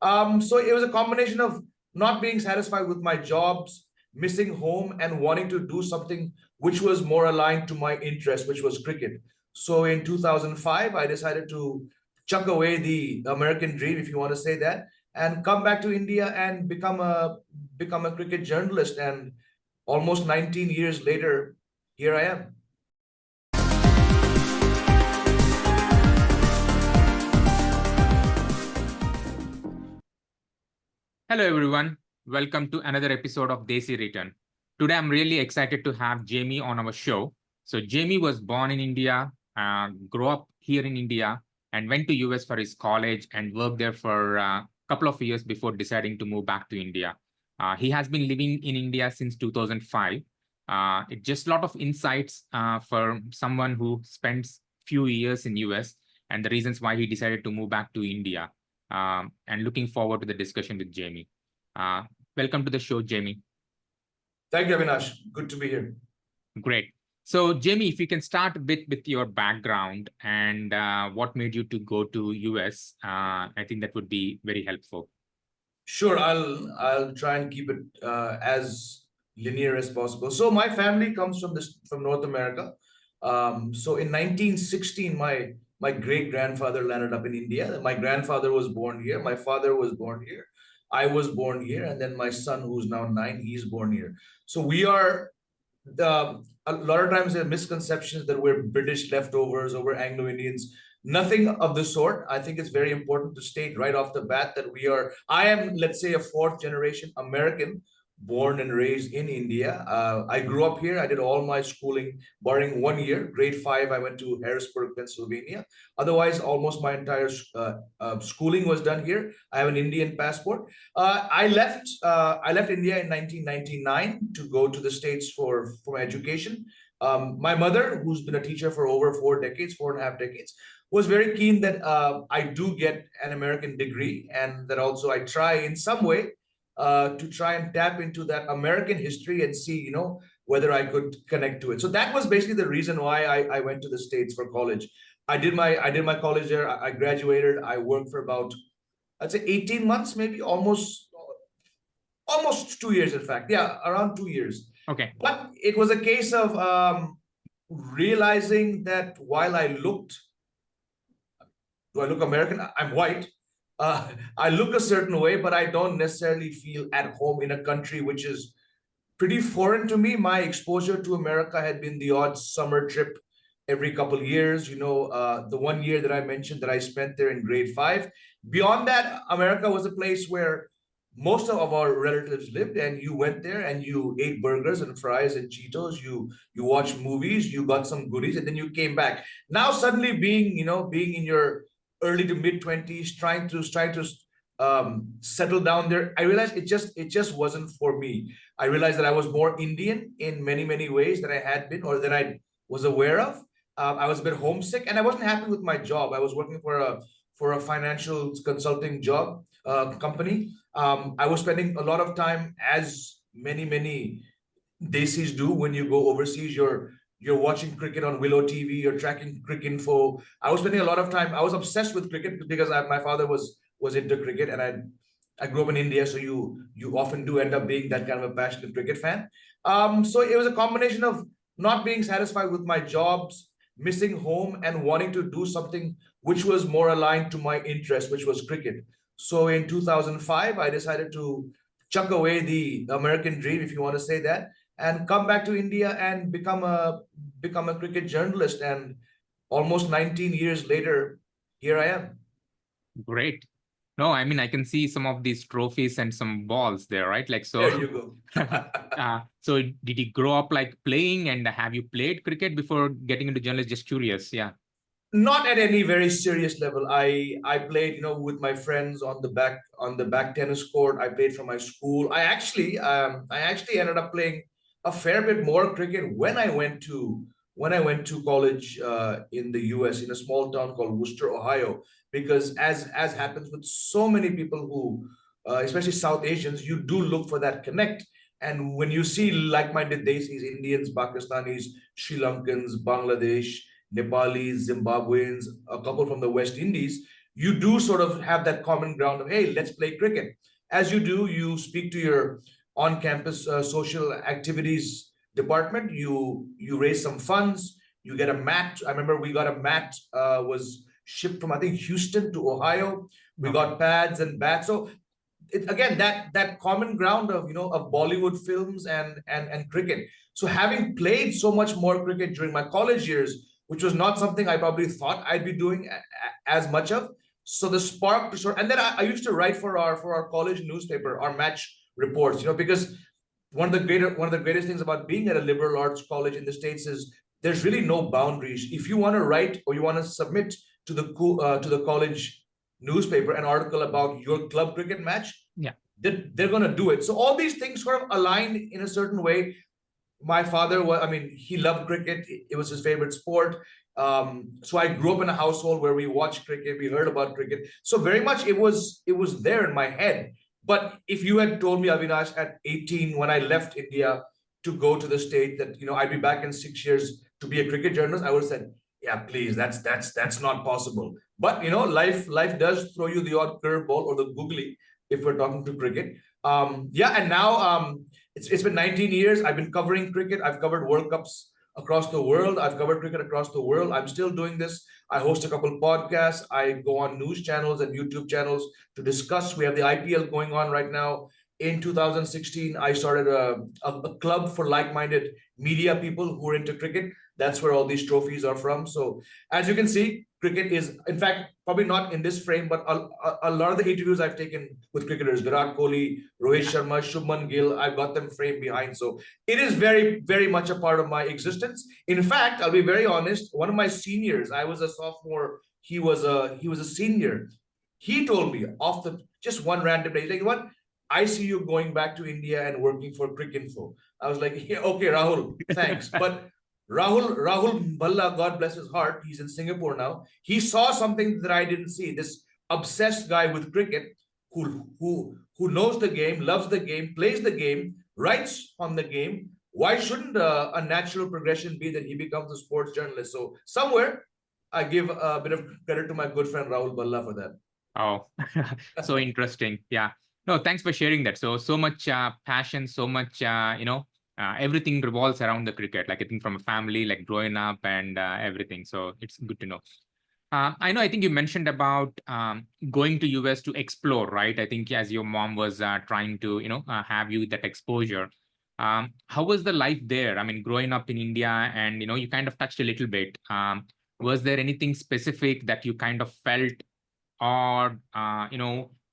So it was a combination of not being satisfied with my jobs, missing home, and wanting to do something which was more aligned to my interest, which was cricket. So in 2005, I decided to chuck away the American dream, if you want to say that, and come back to India and become a cricket journalist. And almost 19 years later, here I am. Hello everyone, welcome to another episode of Desi Return. Today I'm really excited to have Jamie on our show. So Jamie was born in India, grew up here in India, and went to US for his college and worked there for a couple of years before deciding to move back to India. He has been living in India since 2005. It's just a lot of insights for someone who spends few years in US and the reasons why he decided to move back to India. And looking forward to the discussion with Jamie. Welcome to the show, Jamie. Thank you, Avinash. Good to be here. Great. So, Jamie, if you can start with your background and what made you to go to US, I think that would be very helpful. Sure, I'll try and keep it as linear as possible. So my family comes from North America. So in 1916, my great grandfather landed up in India. My grandfather was born here. My father was born here. I was born here, and then my son, who's now 9, he's born here. So we are a lot of times there are misconceptions that we're British leftovers or we're Anglo-Indians. Nothing of the sort. I think it's very important to state right off the bat that I am, let's say, a 4th generation American, born and raised in India. I grew up here. I did all my schooling, barring 1 year, grade 5, I went to Harrisburg, Pennsylvania. Otherwise, almost my entire schooling was done here. I have an Indian passport. I left India in 1999 to go to the States for my education. My mother, who's been a teacher for over 4.5 decades, was very keen that I do get an American degree, and that also I try in some way to try and tap into that American history and see, whether I could connect to it. So that was basically the reason why I went to the States for college. I did my college there. I graduated. I worked for about, I'd say 18 months, maybe almost 2 years, in fact. Yeah, around 2 years. Okay. But it was a case of realizing that while do I look American? I'm white. I look a certain way, but I don't necessarily feel at home in a country which is pretty foreign to me. My exposure to America had been the odd summer trip every couple of years. The 1 year that I mentioned that I spent there in grade 5. Beyond that, America was a place where most of our relatives lived, and you went there and you ate burgers and fries and Cheetos. You watched movies, you got some goodies, and then you came back. Now suddenly being in your early to mid 20s, trying to settle down there, I realized it just wasn't for me. I realized that I was more Indian in many ways than I had been or that I was aware of. I was a bit homesick, and I wasn't happy with my job. I was working for a financial consulting job company. I was spending a lot of time, as many Desis do when you go overseas. You're watching cricket on Willow TV, you're tracking cricket info. I was spending a lot of time. I was obsessed with cricket because my father was into cricket, and I grew up in India, so you often do end up being that kind of a passionate cricket fan. So it was a combination of not being satisfied with my jobs, missing home, and wanting to do something which was more aligned to my interest, which was cricket. So in 2005, I decided to chuck away the American dream, if you want to say that, and come back to India and become a cricket journalist. And almost 19 years later, here I am. Great. No, I mean, I can see some of these trophies and some balls there, right? Like, so. There you go. So did you grow up like playing, and have you played cricket before getting into journalism? Just curious. Yeah. Not at any very serious level. I played, with my friends on the back tennis court. I played for my school. I actually ended up playing a fair bit more cricket when I went to college in the US, in a small town called Worcester, Ohio, because as happens with so many people who, especially South Asians, you do look for that connect. And when you see like-minded Desis, Indians, Pakistanis, Sri Lankans, Bangladesh, Nepalis, Zimbabweans, a couple from the West Indies, you do sort of have that common ground of, hey, let's play cricket. As you do, you speak to your on-campus social activities department. You raise some funds. You get a mat. I remember we got a mat was shipped from, I think, Houston to Ohio. We Okay. got pads and bats. So again, that common ground of of Bollywood films and cricket. So having played so much more cricket during my college years, which was not something I probably thought I'd be doing as much of. So the spark to sort, and then I used to write for our college newspaper, our match reports, because one of the greatest things about being at a liberal arts college in the States is there's really no boundaries. If you want to write or you want to submit to the college newspaper an article about your club cricket match, Yeah. they're going to do it. So all these things sort of aligned in a certain way. My father was, I mean, he loved cricket. It was his favorite sport. So I grew up in a household where we watched cricket, we heard about cricket. So very much it was there in my head. But if you had told me, Avinash, at 18 when I left India to go to the state that I'd be back in 6 years to be a cricket journalist, I would have said, yeah, please, that's not possible. But life does throw you the odd curveball or the googly if we're talking to cricket. Yeah, and now it's been 19 years. I've been covering cricket. I've covered World Cups across the world. I've covered cricket across the world. I'm still doing this. I host a couple podcasts. I go on news channels and YouTube channels to discuss. We have the IPL going on right now. In 2016, I started a club for like-minded media people who are into cricket. That's where all these trophies are from. So as you can see, cricket is, in fact, probably not in this frame, but a lot of the interviews I've taken with cricketers, Virat Kohli, Rohit Sharma, Shubman Gill, I've got them framed behind. So it is very, very much a part of my existence. In fact, I'll be very honest, one of my seniors, I was a sophomore, he was a senior. He told me off the just one random day, he's like, what? I see you going back to India and working for Cricinfo. I was like, yeah, okay, Rahul, thanks. But Rahul Bhalla, God bless his heart, he's in Singapore now. He saw something that I didn't see. This obsessed guy with cricket who knows the game, loves the game, plays the game, writes on the game. Why shouldn't a natural progression be that he becomes a sports journalist? So somewhere I give a bit of credit to my good friend Rahul Bhalla for that. Oh, so interesting. Yeah. No, thanks for sharing that. So much passion, so much, everything revolves around the cricket, like I think from a family, like growing up and everything. So it's good to know. I think you mentioned about going to US to explore, right? I think as your mom was trying to, have you that exposure. How was the life there? I mean, growing up in India and, you kind of touched a little bit. Was there anything specific that you kind of felt or,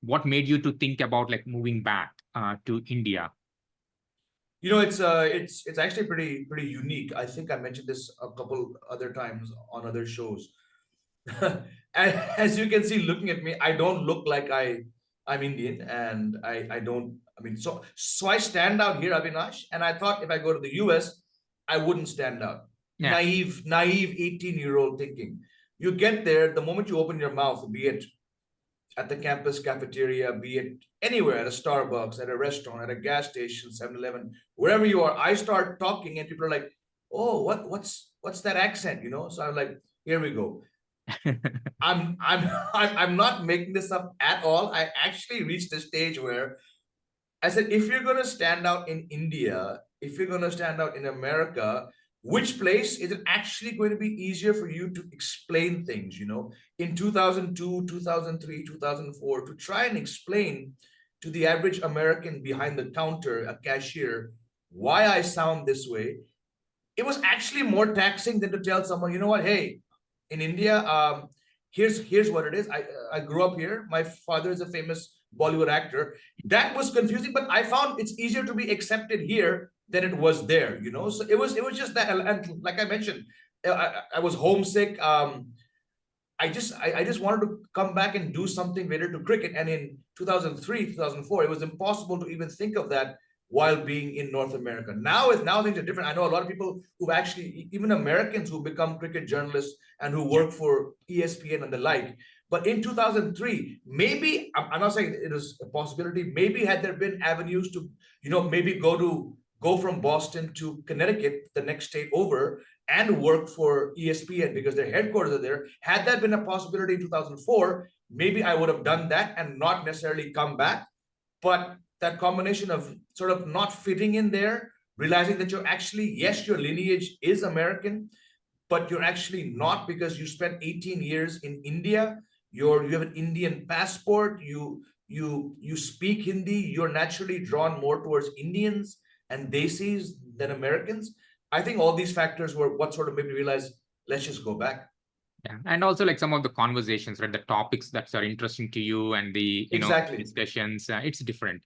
what made you to think about like moving back to India? It's actually pretty unique. I think I mentioned this a couple other times on other shows. As you can see, looking at me, I don't look like I'm Indian, and I don't. I mean, so I stand out here, Avinash, and I thought if I go to the US, I wouldn't stand out. Yeah. Naive 18-year-old thinking. You get there, the moment you open your mouth, be it at the campus cafeteria, be it anywhere, at a Starbucks, at a restaurant, at a gas station, 7-Eleven, wherever you are, I start talking and people are like, oh, what's that accent? So I'm like, here we go. I'm not making this up at all. I actually reached the stage where I said, if you're gonna stand out in India, if you're gonna stand out in America, which place is it actually going to be easier for you to explain things, in 2002, 2003, 2004, to try and explain to the average American behind the counter, a cashier, why I sound this way. It was actually more taxing than to tell someone, you know what, hey, in India, here's what it is. I grew up here. My father is a famous Bollywood actor. That was confusing, but I found it's easier to be accepted here than it was there. So it was just that, and like I mentioned, I was homesick. I just wanted to come back and do something related to cricket. And in 2003, 2004, it was impossible to even think of that while being in North America. Now things are different. I know a lot of people who actually, even Americans who become cricket journalists and who work for ESPN and the like. But in 2003, maybe, I'm not saying it was a possibility, maybe had there been avenues to, maybe go from Boston to Connecticut, the next state over, and work for ESPN because their headquarters are there. Had that been a possibility in 2004, maybe I would have done that and not necessarily come back. But that combination of sort of not fitting in there, realizing that you're actually, yes, your lineage is American, but you're actually not, because you spent 18 years in India. You have an Indian passport. You speak Hindi. You're naturally drawn more towards Indians and Desis than Americans. I think all these factors were what sort of made me realize, let's just go back. Yeah, and also like some of the conversations, right? The topics that are interesting to you and the Exactly. discussions, it's different.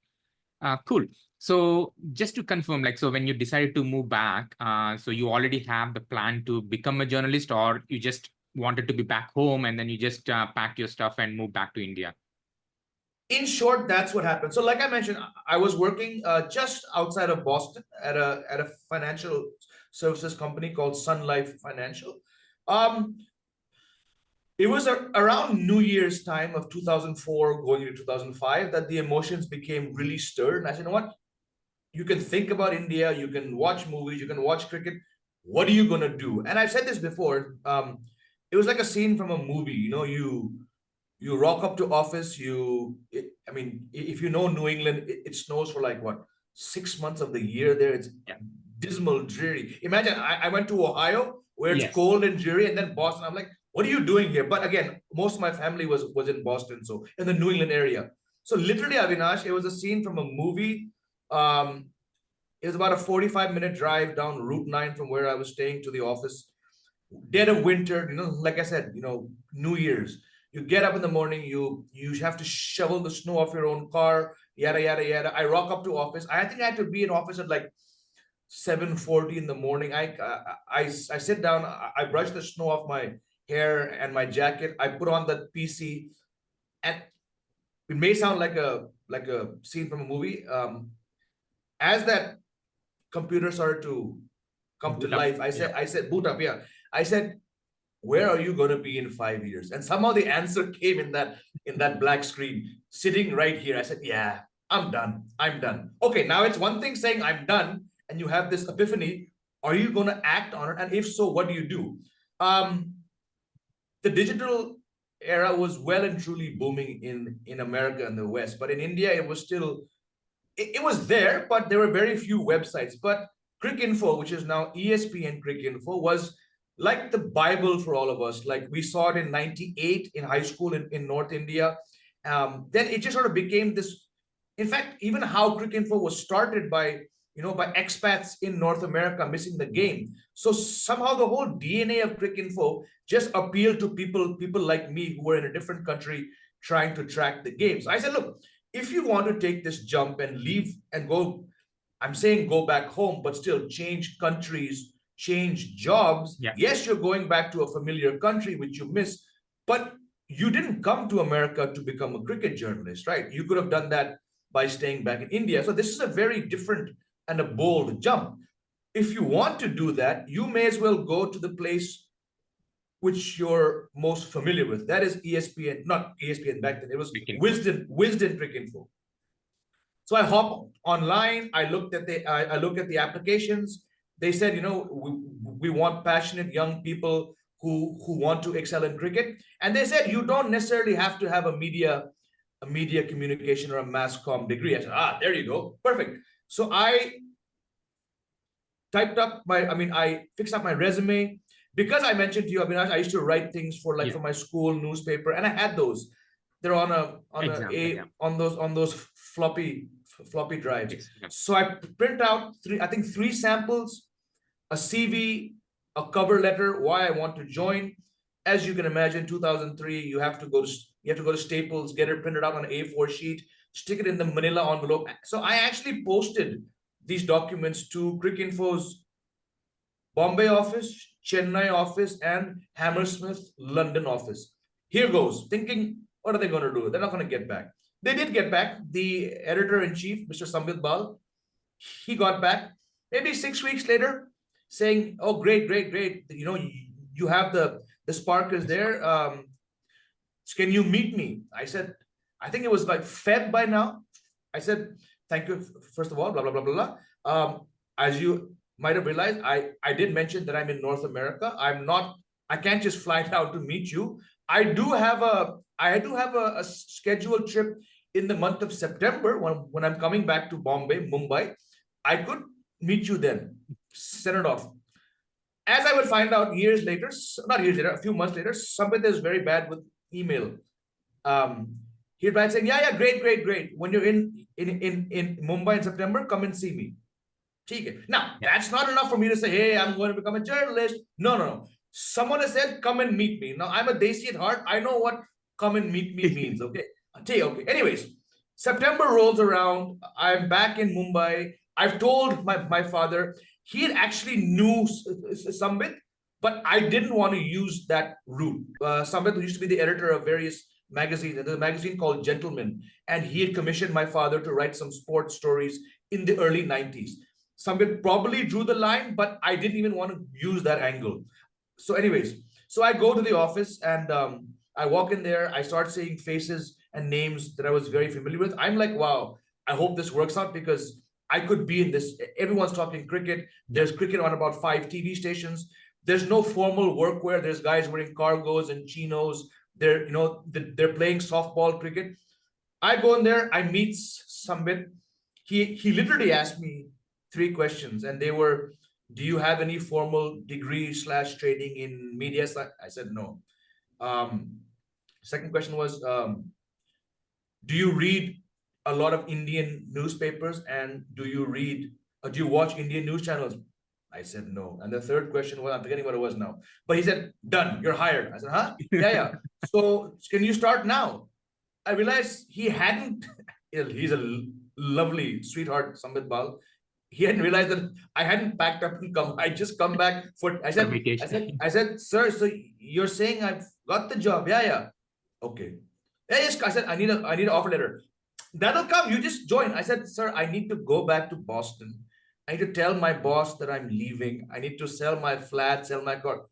Cool. So just to confirm, like, so when you decided to move back, so you already have the plan to become a journalist, or you just wanted to be back home and then you just packed your stuff and moved back to India? In short, that's what happened. So, like I mentioned, I was working just outside of Boston at a financial services company called Sun Life Financial. Um, it was around New Year's time of 2004, going into 2005, that the emotions became really stirred. And I said, you know what? You can think about India, you can watch movies, you can watch cricket. What are you going to do? And I've said this before. It was like a scene from a movie. You rock up to office. I mean, if you know New England, it snows for like what, 6 months of the year there. It's dismal, dreary. Imagine I went to Ohio where it's cold and dreary, and then Boston. I'm like, what are you doing here? But again, most of my family was in Boston, so in the New England area. So literally, Avinash, it was a scene from a movie. It was about a 45-minute drive down Route 9 from where I was staying to the office. Dead of winter, like I said, New Year's. You get up in the morning, you have to shovel the snow off your own car, yada yada yada. I rock up to office. I think I had to be in office at like 7:40 in the morning. I sit down, I brush the snow off my hair and my jacket. I put on the PC, and it may sound like a scene from a movie. As that computer started to come to life, I said, boot up, yeah. I said, where are you going to be in 5 years? And somehow the answer came in that black screen, sitting right here. I said, yeah, I'm done. I'm done. Okay, now it's one thing saying I'm done, and you have this epiphany. Are you going to act on it? And if so, what do you do? The digital era was well and truly booming in America and the West, but in India, it was still, it was there, but there were very few websites. But Cricinfo, which is now ESPN Cricinfo, was like the Bible for all of us. Like we saw it in 98 in high school in North India. Then it just sort of became this. In fact, even how Cricinfo was started by expats in North America missing the game. So somehow the whole DNA of Cricinfo just appealed to people like me who were in a different country trying to track the games. I said, look, if you want to take this jump and leave and go, I'm saying go back home, but still change countries, change jobs. Yes, you're going back to a familiar country which you miss, but you didn't come to America to become a cricket journalist, right? You could have done that by staying back in India. So this is a very different and a bold jump. If you want to do that, you may as well go to the place which you're most familiar with. That is ESPN, not ESPN back then. It was Wisden Cricinfo. So I hop online. I looked at the applications. They said, we want passionate young people who want to excel in cricket. And they said, you don't necessarily have to have a media communication or a mass comm degree. I said, there you go. Perfect. So I I fixed up my resume. Because I mentioned to you, I used to write things for my school newspaper, and I had those. They're on those floppy drives. So I print out three samples, a CV, a cover letter, why I want to join. As you can imagine, 2003, you have to go to Staples, get it printed out on an A4 sheet, stick it in the manila envelope. So I actually posted these documents to Cricinfo's Bombay office, Chennai office, and Hammersmith London office. Here goes, thinking, what are they going to do? They're not going to get back. They did get back. The editor-in-chief, Mr. Sambit Bal, he got back maybe 6 weeks later saying, oh, great. You have the spark is there. Can you meet me? I said, I think it was like Feb by now. I said, thank you, first of all, blah, blah, blah, blah, blah. As you might have realized, I did mention that I'm in North America. I can't just fly out to meet you. I do have a scheduled trip in the month of September when I'm coming back to Mumbai. I could meet you then, send it off. As I would find out years later, not years later, a few months later, Sambit is very bad with email. Um, he'd write saying, yeah, great, great, great. When you're in Mumbai in September, come and see me. Now, Yeah. that's not enough for me to say, hey, I'm going to become a journalist. No, no, no. Someone has said, come and meet me. Now, I'm a Desi at heart. I know what come and meet me means. Okay. Okay. Anyways, September rolls around. I'm back in Mumbai. I've told my father, he had actually knew Sambit, but I didn't want to use that route. Sambit used to be the editor of various magazines. There's a magazine called Gentleman, and he had commissioned my father to write some sports stories in the early 90s. Sambit probably drew the line, but I didn't even want to use that angle. So, anyways, so I go to the office and I walk in there. I start seeing faces and names that I was very familiar with. I'm like, wow, I hope this works out because I could be in this. Everyone's talking cricket. There's cricket on about 5 TV stations. There's no formal workwear. There's guys wearing cargos and chinos. They're playing softball cricket. I go in there. I meet Sambit. He literally asked me 3 questions, and they were, do you have any formal degree / training in media? I said no. Second question was, do you read a lot of Indian newspapers, and do you watch Indian news channels? I said no. And the third question was, I'm forgetting what it was now, but he said, done, you're hired. I said, huh? Yeah. So can you start now? I realized he hadn't, he's a lovely sweetheart, Sambit Bal. He hadn't realized that I hadn't packed up and come. I just come back for, I said, sir, so you're saying I've got the job? Yeah. Okay. Yeah, yes, I said, I need an offer letter. That'll come. You just join. I said, sir, I need to go back to Boston. I need to tell my boss that I'm leaving. I need to sell my flat, sell my car.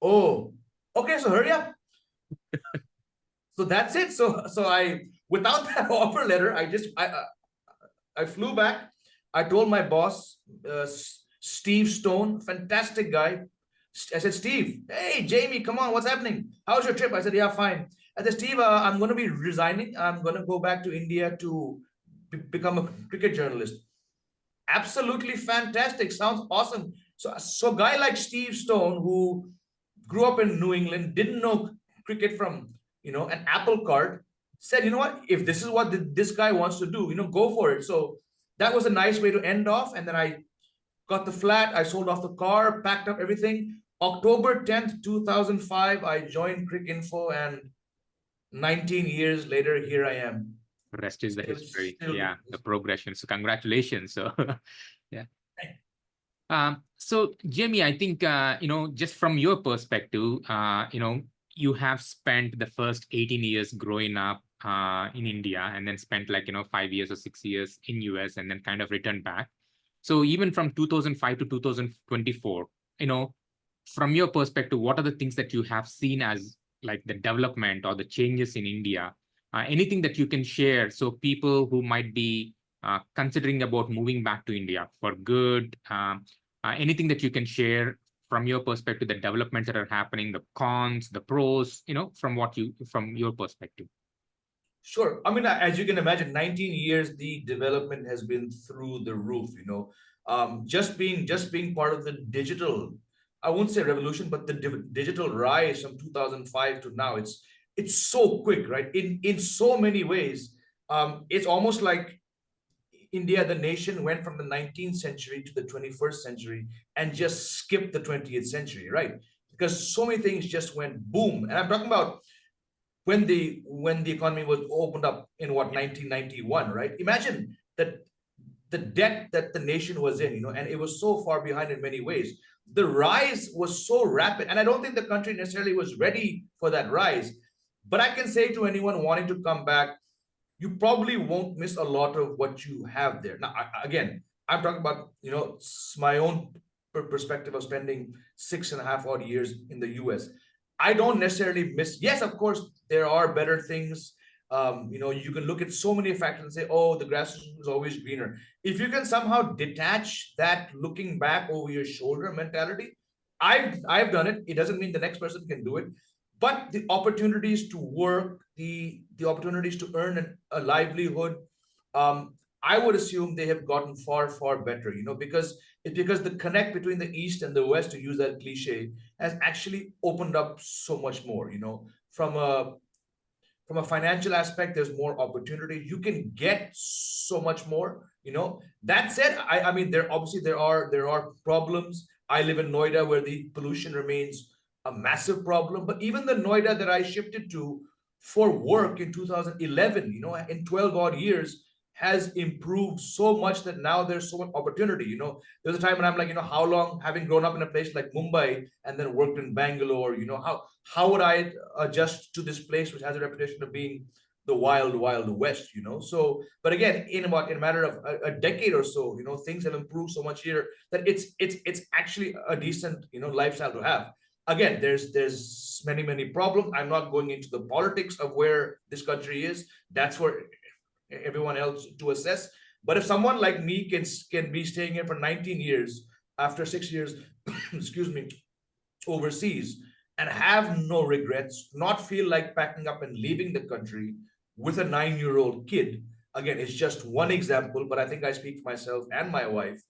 Oh, okay. So hurry up. So that's it. So I, without that offer letter, I flew back. I told my boss, Steve Stone, fantastic guy. I said, Steve, hey, Jamie, come on, what's happening? How's your trip? I said, yeah, fine. I said, Steve, I'm going to be resigning. I'm going to go back to India to become a cricket journalist. Absolutely fantastic. Sounds awesome. So a guy like Steve Stone, who grew up in New England, didn't know cricket from, an apple cart, said, you know what, if this is what this guy wants to do, go for it. So that was a nice way to end off. And then I got the flat, I sold off the car, packed up everything. October 10th, 2005, I joined Cricinfo, and 19 years later, here I am. The rest is the history. Yeah, the progression. So congratulations. So yeah. So Jamie, I think, just from your perspective, you have spent the first 18 years growing up in India, and then spent 5 years or 6 years in US, and then kind of returned back. So even from 2005 to 2024, from your perspective, what are the things that you have seen as like the development or the changes in India? Anything that you can share so people who might be considering about moving back to India for good, anything that you can share from your perspective, the developments that are happening, the cons, the pros, from your perspective. Sure. I mean, as you can imagine, 19 years, the development has been through the roof, just being part of the digital, I won't say revolution, but the digital rise from 2005 to now, it's so quick, right? In so many ways, it's almost like India, the nation, went from the 19th century to the 21st century and just skipped the 20th century, right? Because so many things just went boom. And I'm talking about when the economy was opened up in 1991, right? Imagine that the debt that the nation was in, and it was so far behind in many ways. The rise was so rapid, and I don't think the country necessarily was ready for that rise. But I can say to anyone wanting to come back, you probably won't miss a lot of what you have there. Now, again, I'm talking about, my own perspective of spending 6.5 odd years in the US. I don't necessarily miss, yes, of course, there are better things. You can look at so many factors and say, oh, the grass is always greener. If you can somehow detach that looking back over your shoulder mentality, I've done it. It doesn't mean the next person can do it. but the opportunities to work, the opportunities to earn a livelihood, I would assume they have gotten far, far better, because the connect between the East and the West, to use that cliche, has actually opened up so much more, from a financial aspect, there's more opportunity. You can get so much more. That said, I mean, there are problems. I live in Noida, where the pollution remains a massive problem. But even the Noida that I shifted to for work in 2011, in 12 odd years, has improved so much that now there's so much opportunity. There's a time when I'm like, how long, having grown up in a place like Mumbai and then worked in Bangalore, how would I adjust to this place which has a reputation of being the wild, wild west, So, but again, in a matter of a decade or so, things have improved so much here that it's actually a decent, lifestyle to have. Again, there's many, many problems. I'm not going into the politics of where this country is. That's for everyone else to assess. But if someone like me can be staying here for 19 years after 6 years, excuse me, overseas, and have no regrets, not feel like packing up and leaving the country with a 9-year-old kid. Again, it's just one example, but I think I speak for myself and my wife.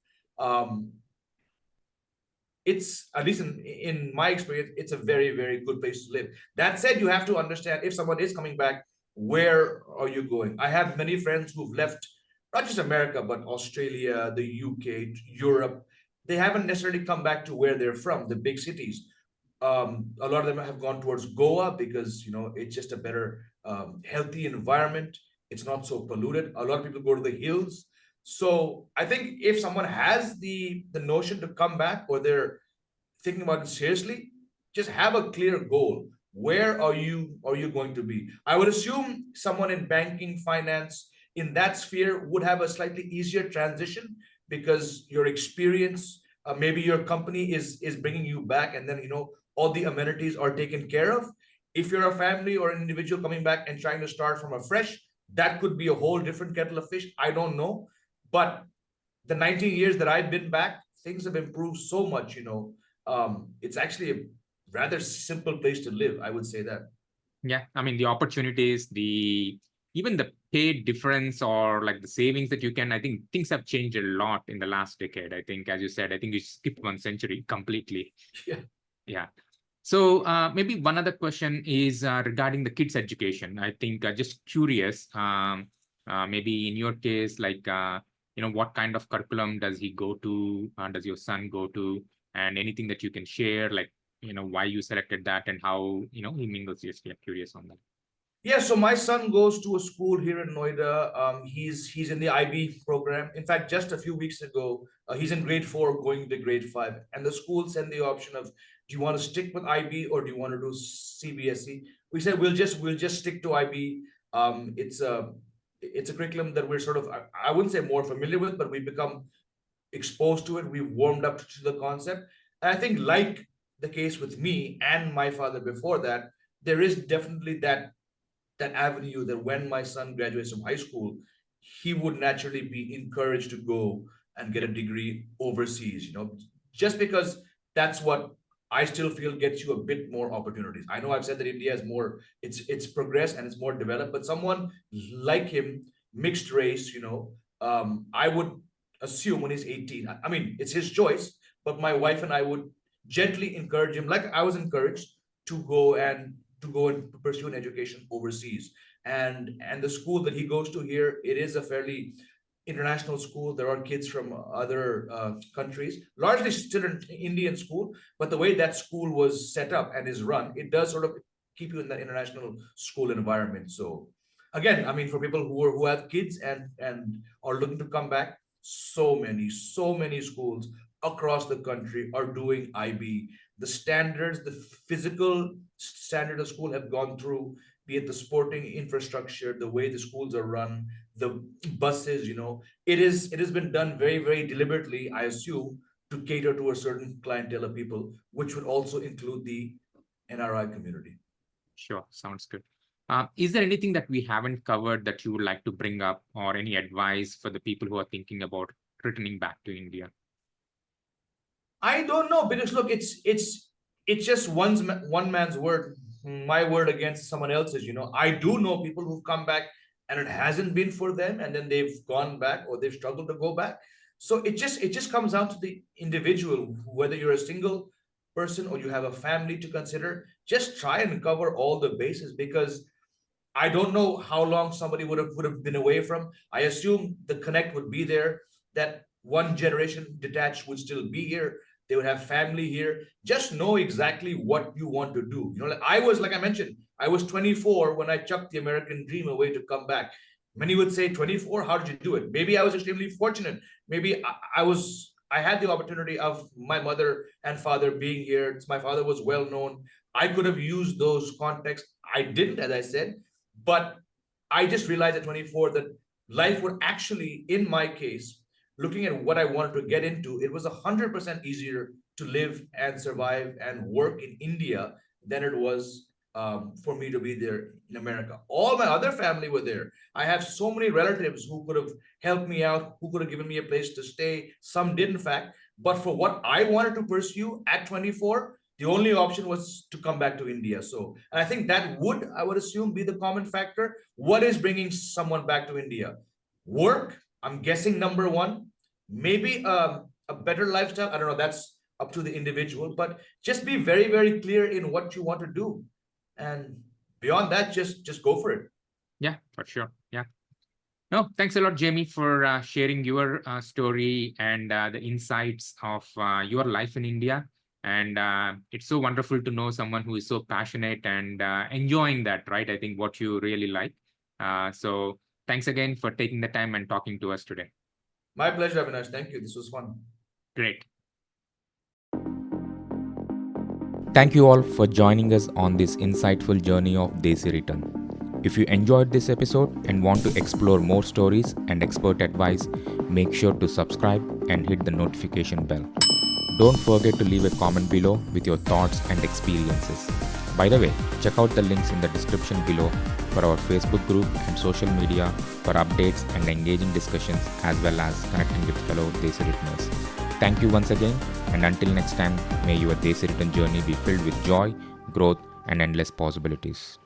It's, at least in my experience, it's a very, very good place to live. That said, you have to understand, if someone is coming back, where are you going? I have many friends who've left not just America, but Australia, the UK, Europe. They haven't necessarily come back to where they're from, the big cities. A lot of them have gone towards Goa because it's just a better, healthy environment. It's not so polluted. A lot of people go to the hills. So I think if someone has the notion to come back, or they're thinking about it seriously, just have a clear goal. Where are you going to be? I would assume someone in banking, finance, in that sphere would have a slightly easier transition, because your experience, maybe your company is bringing you back, and then all the amenities are taken care of. If you're a family or an individual coming back and trying to start from afresh, that could be a whole different kettle of fish. I don't know. But the 19 years that I've been back, things have improved so much. It's actually a rather simple place to live, I would say that. Yeah, I mean, the opportunities, even the pay difference, or like the savings that you can, I think things have changed a lot in the last decade. I think, as you said, I think you skipped 1 century completely. Yeah. Yeah. So maybe one other question is regarding the kids' education. I think just curious, maybe in your case, like, what kind of curriculum does he go to? Does your son go to? And anything that you can share, like, why you selected that and how, he mingles. Just curious on that. Yeah, so my son goes to a school here in Noida. He's in the IB program. In fact, just a few weeks ago, he's in grade 4, going to grade 5, and the school sent the option of, do you want to stick with IB or do you want to do CBSE? We said we'll just stick to IB. It's a curriculum that we're sort of, I wouldn't say more familiar with, but we've become exposed to it. We've warmed up to the concept, and I think, like the case with me and my father before that, there is definitely that avenue that when my son graduates from high school, he would naturally be encouraged to go and get a degree overseas, just because that's what I still feel gets you a bit more opportunities. I know I've said that India is more, it's progressed and it's more developed, but someone like him, mixed race, I would assume when he's 18, I mean, it's his choice, but my wife and I would gently encourage him, like I was encouraged, to go and pursue an education overseas. And the school that he goes to here, it is a fairly international school. There are kids from other countries, largely still an Indian school, but the way that school was set up and is run, it does sort of keep you in the international school environment. So again, I mean, for people who have kids and are looking to come back, so many schools across the country are doing IB. The standards, the physical standard of school have gone through, be it the sporting infrastructure, the way the schools are run, the buses, it has been done very, very deliberately, I assume, to cater to a certain clientele of people, which would also include the NRI community. Sure, sounds good. Is there anything that we haven't covered that you would like to bring up, or any advice for the people who are thinking about returning back to India? I don't know, because look, it's just one man's word my word against someone else's. I do know people who've come back and it hasn't been for them, and then they've gone back or they've struggled to go back. So it just comes down to the individual, whether you're a single person or you have a family to consider. Just try and cover all the bases, because I don't know how long somebody would have been away from. I assume the connect would be there. That one generation detached would still be here. They would have family here. Just know exactly what you want to do. Like I mentioned, I was 24 when I chucked the American dream away to come back. Many would say, 24, how did you do it? Maybe I was extremely fortunate. Maybe I had the opportunity of my mother and father being here. My father was well known. I could have used those contexts. I didn't, as I said, but I just realized at 24 that life would actually, in my case, looking at what I wanted to get into, it was 100% easier to live and survive and work in India than it was for me to be there in America. All my other family were there. I have so many relatives who could have helped me out, who could have given me a place to stay. Some did, in fact. But for what I wanted to pursue at 24, the only option was to come back to India. So, and I think that I would assume, be the common factor. What is bringing someone back to India? Work, I'm guessing, number one. Maybe a better lifestyle. I don't know. That's up to the individual, but just be very, very clear in what you want to do. And beyond that, just go for it. Yeah, for sure. Yeah. No, thanks a lot, Jamie, for sharing your story and the insights of your life in India. And it's so wonderful to know someone who is so passionate and enjoying that, right? I think what you really like. So thanks again for taking the time and talking to us today. My pleasure, Avinash. Thank you. This was fun. Great. Thank you all for joining us on this insightful journey of Desi Return. If you enjoyed this episode and want to explore more stories and expert advice, make sure to subscribe and hit the notification bell. Don't forget to leave a comment below with your thoughts and experiences. By the way, check out the links in the description below for our Facebook group and social media for updates and engaging discussions, as well as connecting with fellow Desi Returners. Thank you once again, and until next time, may your Desi Return journey be filled with joy, growth, and endless possibilities.